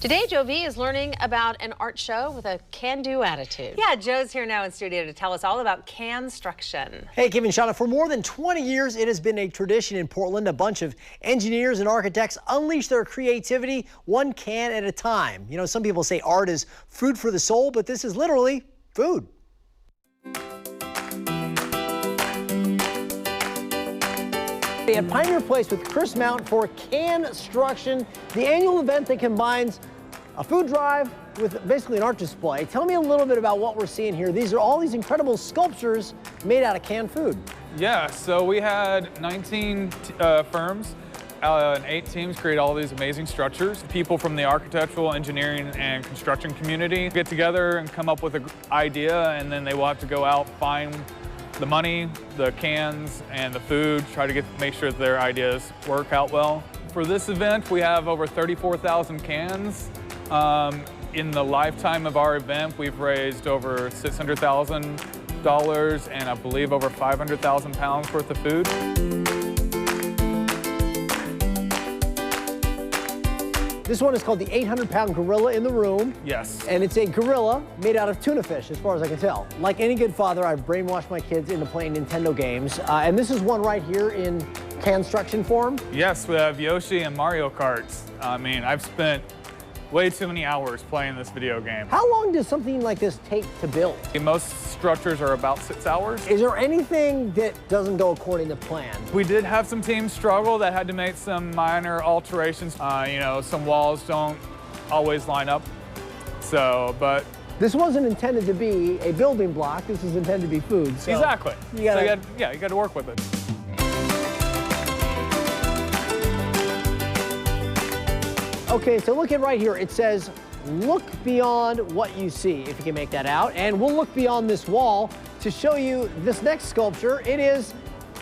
Today, Joe V is learning about an art show with a can-do attitude. Yeah, Joe's here now in studio to tell us all about Canstruction. Hey, Kim and Shauna, for more than 20 years, it has been a tradition in Portland. A bunch of engineers and architects unleash their creativity one can at a time. You know, some people say art is food for the soul, but this is literally food. At Pioneer Place with Chris Mount for Canstruction, the annual event that combines a food drive with basically an art display. Tell me a little bit about what we're seeing here. These are all these incredible sculptures made out of canned food. Yeah, so we had 19 firms and 8 teams create all these amazing structures. People from the architectural, engineering, and construction community get together and come up with an idea, and then they will have to go out, find the money, the cans, and the food, try to make sure that their ideas work out well. For this event, we have over 34,000 cans. In the lifetime of our event, we've raised over $600,000 and I believe over 500,000 pounds worth of food. This one is called the 800-pound gorilla in the room. Yes. And it's a gorilla made out of tuna fish, as far as I can tell. Like any good father, I've brainwashed my kids into playing Nintendo games. And this is one right here in Canstruction form. Yes, we have Yoshi and Mario Karts. I mean, I've spent way too many hours playing this video game. How long does something like this take to build? Most structures are about 6 hours. Is there anything that doesn't go according to plan? We did have some teams struggle that had to make some minor alterations. You know, some walls don't always line up. But this wasn't intended to be a building block. This is intended to be food. So exactly. You got to work with it. Okay, so look at right here. It says, look beyond what you see, if you can make that out. And we'll look beyond this wall to show you this next sculpture. It is,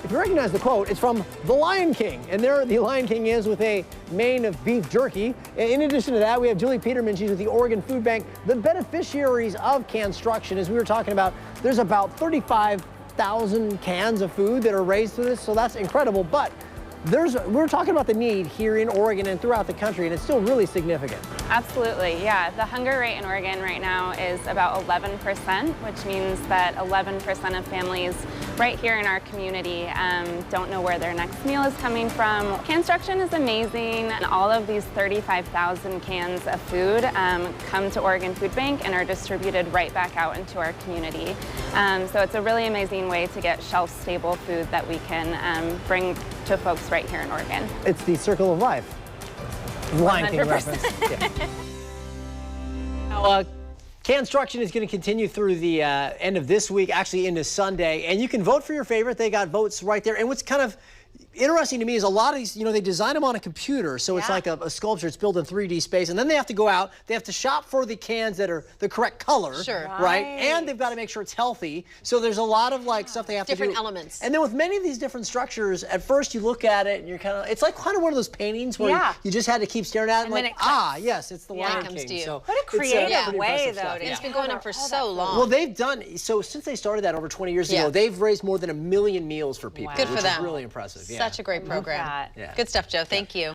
if you recognize the quote, it's from The Lion King. And there the Lion King is with a mane of beef jerky. In addition to that, we have Julie Peterman. She's with the Oregon Food Bank. The beneficiaries of Canstruction, as we were talking about, there's about 35,000 cans of food that are raised through this, so that's incredible. But we're talking about the need here in Oregon and throughout the country, and it's still really significant. Absolutely, yeah. The hunger rate in Oregon right now is about 11%, which means that 11% of families right here in our community don't know where their next meal is coming from. Canstruction is amazing, and all of these 35,000 cans of food come to Oregon Food Bank and are distributed right back out into our community. So it's a really amazing way to get shelf-stable food that we can bring to folks right here in Oregon. It's the circle of life. Lion King reference. Yeah. Now, Canstruction is going to continue through the end of this week, actually into Sunday, and you can vote for your favorite. They got votes right there. And what's kind of interesting to me is a lot of these, you know, they design them on a computer, so it's like a sculpture. It's built in 3D space, and then they have to go out. They have to shop for the cans that are the correct color, right? And they've got to make sure it's healthy. So there's a lot of stuff they have to do. Different elements. And then with many of these different structures, at first you look at it and you're kind of, it's like kind of one of those paintings where you just had to keep staring at it and like, yes, it's the Lion King. So what a creative way, though. It's been going on for so long. Well, they've done, so since they started that over 20 years ago, they've raised more than 1 million meals for people, Good for which them. is really impressive. Such a great program. Yeah. Good stuff, Joe. Thank you.